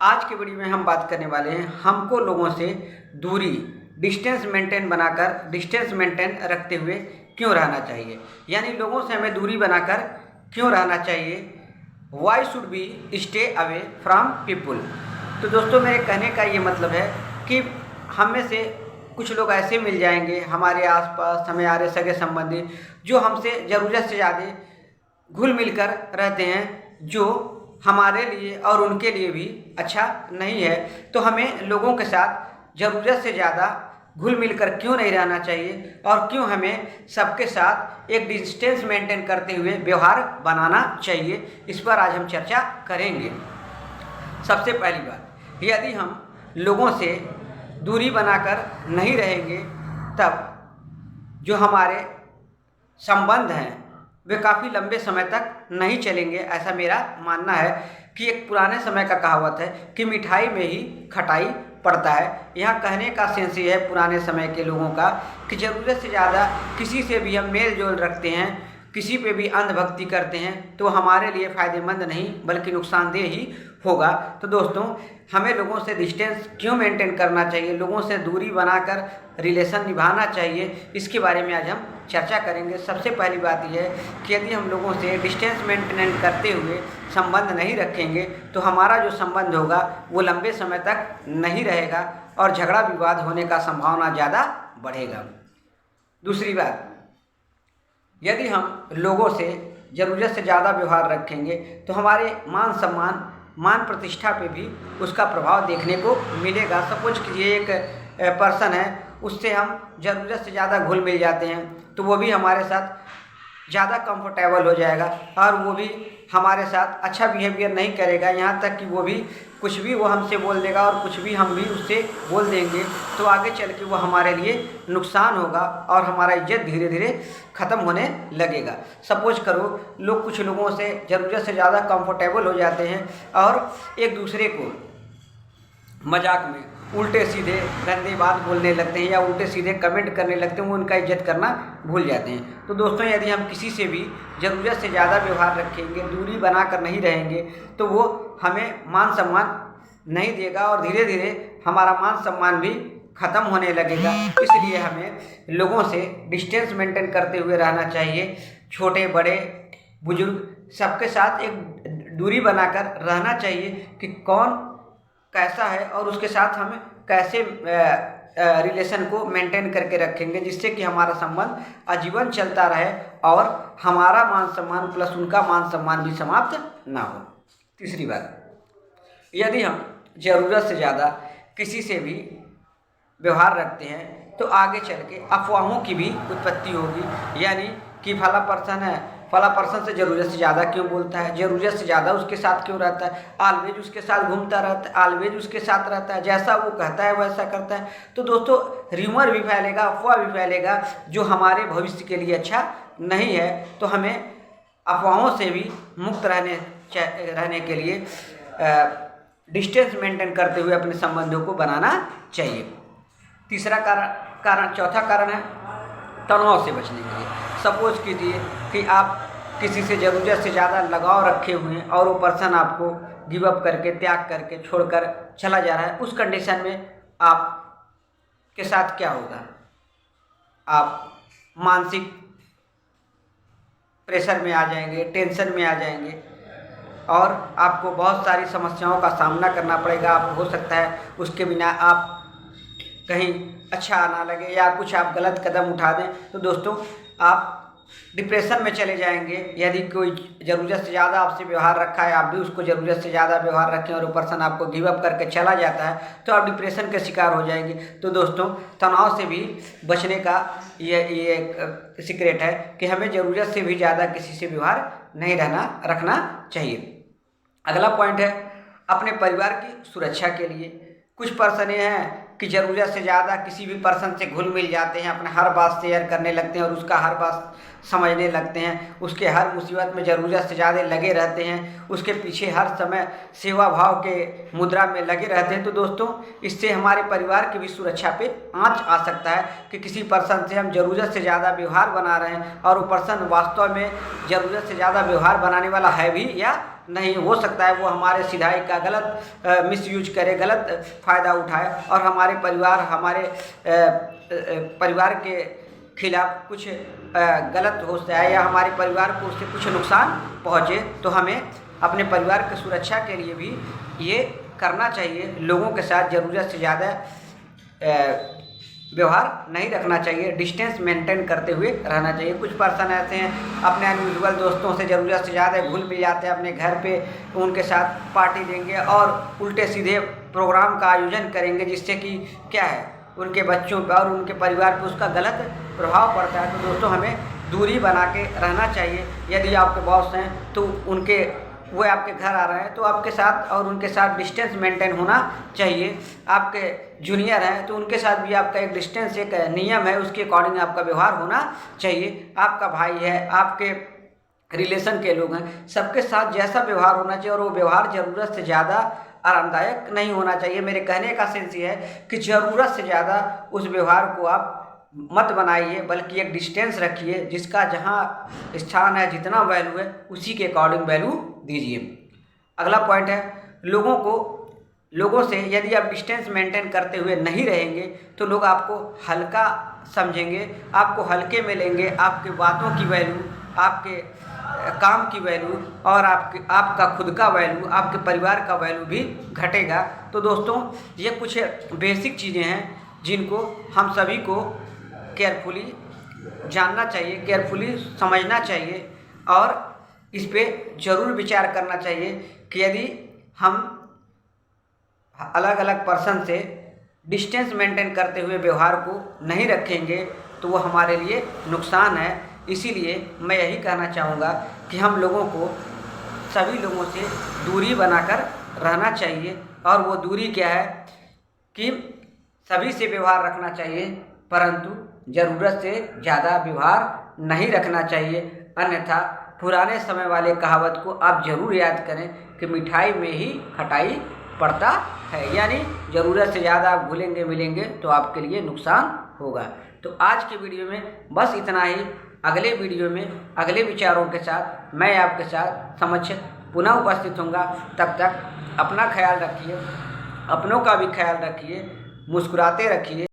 आज के वीडियो में हम बात करने वाले हैं हमको लोगों से दूरी डिस्टेंस मेंटेन रखते हुए क्यों रहना चाहिए, यानी लोगों से हमें दूरी बनाकर क्यों रहना चाहिए। Why should be stay away from people. तो दोस्तों मेरे कहने का ये मतलब है कि हम में से कुछ लोग ऐसे मिल जाएंगे हमारे आसपास, हमारे सगे संबंधी, जो हमसे ज़रूरत से ज़्यादा घुल मिलकर रहते हैं, जो हमारे लिए और उनके लिए भी अच्छा नहीं है। तो हमें लोगों के साथ ज़रूरत से ज़्यादा घुल मिलकर क्यों नहीं रहना चाहिए और क्यों हमें सबके साथ एक डिस्टेंस मेंटेन करते हुए व्यवहार बनाना चाहिए, इस पर आज हम चर्चा करेंगे। सबसे पहली बात, यदि हम लोगों से दूरी बनाकर नहीं रहेंगे तब जो हमारे संबंध हैं वे काफ़ी लंबे समय तक नहीं चलेंगे। ऐसा मेरा मानना है कि एक पुराने समय का कहावत है कि मिठाई में ही खटाई पड़ता है। यहाँ कहने का सेंस ये है पुराने समय के लोगों का कि ज़रूरत से ज़्यादा किसी से भी हम मेल जोल रखते हैं, किसी पे भी अंधभक्ति करते हैं तो हमारे लिए फ़ायदेमंद नहीं बल्कि नुकसानदेह ही होगा। तो दोस्तों हमें लोगों से डिस्टेंस क्यों मेंटेन करना चाहिए, लोगों से दूरी बनाकर रिलेशन निभाना चाहिए, इसके बारे में आज हम चर्चा करेंगे। सबसे पहली बात यह है कि यदि हम लोगों से डिस्टेंस मेंटेन करते हुए संबंध नहीं रखेंगे तो हमारा जो संबंध होगा वो लंबे समय तक नहीं रहेगा और झगड़ा विवाद होने का संभावना ज़्यादा बढ़ेगा। दूसरी बात, यदि हम लोगों से ज़रूरत से ज़्यादा व्यवहार रखेंगे तो हमारे मान सम्मान, मान प्रतिष्ठा पे भी उसका प्रभाव देखने को मिलेगा। सपोज कीजिए एक पर्सन है, उससे हम ज़रूरत से ज़्यादा घुल मिल जाते हैं तो वो भी हमारे साथ ज़्यादा कंफर्टेबल हो जाएगा और वो भी हमारे साथ अच्छा बिहेवियर नहीं करेगा, यहाँ तक कि वो भी कुछ भी वो हमसे बोल देगा और कुछ भी हम भी उससे बोल देंगे तो आगे चल के वो हमारे लिए नुकसान होगा और हमारा इज्जत धीरे धीरे ख़त्म होने लगेगा। सपोज करो लोग कुछ लोगों से ज़रूरत से ज़्यादा कंफर्टेबल हो जाते हैं और एक दूसरे को मजाक में उल्टे सीधे गंदे बात बोलने लगते हैं या उल्टे सीधे कमेंट करने लगते हैं, वो उनका इज्जत करना भूल जाते हैं। तो दोस्तों यदि हम किसी से भी ज़रूरत से ज़्यादा व्यवहार रखेंगे, दूरी बनाकर नहीं रहेंगे तो वो हमें मान सम्मान नहीं देगा और धीरे धीरे हमारा मान सम्मान भी ख़त्म होने लगेगा। इसलिए हमें लोगों से डिस्टेंस मेंटेन करते हुए रहना चाहिए। छोटे बड़े बुजुर्ग सबके साथ एक दूरी बनाकर रहना चाहिए कि कौन कैसा है और उसके साथ हम कैसे रिलेशन को मेंटेन करके रखेंगे जिससे कि हमारा संबंध आजीवन चलता रहे और हमारा मान सम्मान प्लस उनका मान सम्मान भी समाप्त ना हो। तीसरी बात, यदि हम ज़रूरत से ज़्यादा किसी से भी व्यवहार रखते हैं तो आगे चल के अफवाहों की भी उत्पत्ति होगी, यानी कि फला पर्सन है, फला पर्सन से ज़रूरत से ज़्यादा क्यों बोलता है, ज़रूरत से ज़्यादा उसके साथ क्यों रहता है, ऑलवेज उसके साथ घूमता रहता है, ऑलवेज उसके साथ रहता है, जैसा वो कहता है वैसा करता है। तो दोस्तों र्यूमर भी फैलेगा, अफवाह भी फैलेगा जो हमारे भविष्य के लिए अच्छा नहीं है। तो हमें अफवाहों से भी मुक्त रहने के लिए डिस्टेंस मेंटेन करते हुए अपने संबंधों को बनाना चाहिए। तीसरा चौथा कारण है तनाव से बचने के लिए। सपोज कीजिए कि आप किसी से ज़रूरत से ज़्यादा लगाव रखे हुए हैं और वो पर्सन आपको गिव अप करके, त्याग करके, छोड़कर चला जा रहा है। उस कंडीशन में आप के साथ क्या होगा, आप मानसिक प्रेशर में आ जाएंगे, टेंशन में आ जाएंगे और आपको बहुत सारी समस्याओं का सामना करना पड़ेगा। आप हो सकता है उसके बिना आप कहीं अच्छा ना लगे या कुछ आप गलत कदम उठा दें तो दोस्तों आप डिप्रेशन में चले जाएंगे। यदि कोई ज़रूरत से ज़्यादा आपसे व्यवहार रखा है, आप भी उसको ज़रूरत से ज़्यादा व्यवहार रखें और वो पर्सन आपको गिव अप करके चला जाता है तो आप डिप्रेशन के शिकार हो जाएंगे। तो दोस्तों तनाव से भी बचने का ये एक सीक्रेट है कि हमें ज़रूरत से भी ज़्यादा किसी से व्यवहार नहीं रखना चाहिए। अगला पॉइंट है अपने परिवार की सुरक्षा के लिए। कुछ पर्सन हैं कि ज़रूरत से ज़्यादा किसी भी पर्सन से घुल मिल जाते हैं, अपना हर बात शेयर करने लगते हैं और उसका हर बात समझने लगते हैं, उसके हर मुसीबत में ज़रूरत से ज़्यादा लगे रहते हैं, उसके पीछे हर समय सेवा भाव के मुद्रा में लगे रहते हैं। तो दोस्तों इससे हमारे परिवार की भी सुरक्षा पे आँच आ सकता है कि किसी पर्सन से हम ज़रूरत से ज़्यादा व्यवहार बना रहे हैं और वो पर्सन वास्तव में ज़रूरत से ज़्यादा व्यवहार बनाने वाला है भी या नहीं, हो सकता है वो हमारे सिधाई का गलत मिसयूज करे, गलत फ़ायदा उठाए और हमारे परिवार के खिलाफ कुछ गलत हो जाए या हमारे परिवार को उससे कुछ नुकसान पहुँचे। तो हमें अपने परिवार की सुरक्षा के लिए भी ये करना चाहिए। लोगों के साथ ज़रूरत से ज़्यादा व्यवहार नहीं रखना चाहिए, डिस्टेंस मेंटेन करते हुए रहना चाहिए। कुछ पर्सन ऐसे हैं अपने अनयूजुअल दोस्तों से ज़रूरत से ज़्यादा घुल मिल जाते हैं, अपने घर पे उनके साथ पार्टी देंगे और उल्टे सीधे प्रोग्राम का आयोजन करेंगे, जिससे कि क्या है उनके बच्चों पर और उनके परिवार पर उसका गलत प्रभाव पड़ता है। तो दोस्तों हमें दूरी बना के रहना चाहिए। यदि आपके बॉस हैं तो वो आपके घर आ रहे हैं तो आपके साथ और उनके साथ डिस्टेंस मेंटेन होना चाहिए। आपके जूनियर हैं तो उनके साथ भी आपका एक डिस्टेंस, एक नियम है, उसके अकॉर्डिंग आपका व्यवहार होना चाहिए। आपका भाई है, आपके रिलेशन के लोग हैं, सबके साथ जैसा व्यवहार होना चाहिए और वो व्यवहार ज़रूरत से ज़्यादा आरामदायक नहीं होना चाहिए। मेरे कहने का सेंस ये है कि ज़रूरत से ज़्यादा उस व्यवहार को आप मत बनाइए, बल्कि एक डिस्टेंस रखिए। जिसका जहाँ स्थान है, जितना वैल्यू है, उसी के अकॉर्डिंग वैल्यू दीजिए। अगला पॉइंट है, लोगों से यदि आप डिस्टेंस मेंटेन करते हुए नहीं रहेंगे तो लोग आपको हल्का समझेंगे, आपको हल्के में लेंगे। आपके बातों की वैल्यू, आपके काम की वैल्यू और आपका खुद का वैल्यू, आपके परिवार का वैल्यू भी घटेगा। तो दोस्तों ये कुछ बेसिक चीज़ें हैं जिनको हम सभी को केयरफुली जानना चाहिए, केयरफुली समझना चाहिए और इस पे ज़रूर विचार करना चाहिए कि यदि हम अलग अलग पर्सन से डिस्टेंस मेंटेन करते हुए व्यवहार को नहीं रखेंगे तो वो हमारे लिए नुकसान है। इसीलिए मैं यही कहना चाहूँगा कि हम लोगों को सभी लोगों से दूरी बनाकर रहना चाहिए। और वो दूरी क्या है कि सभी से व्यवहार रखना चाहिए, परंतु ज़रूरत से ज़्यादा व्यवहार नहीं रखना चाहिए। अन्यथा पुराने समय वाले कहावत को आप ज़रूर याद करें कि मिठाई में ही खटाई पड़ता है, यानी ज़रूरत से ज़्यादा आप घुलेंगे मिलेंगे तो आपके लिए नुकसान होगा। तो आज के वीडियो में बस इतना ही। अगले वीडियो में अगले विचारों के साथ मैं आपके साथ समक्ष पुनः उपस्थित होऊंगा। तब तक अपना ख्याल रखिए, अपनों का भी ख्याल रखिए, मुस्कुराते रखिए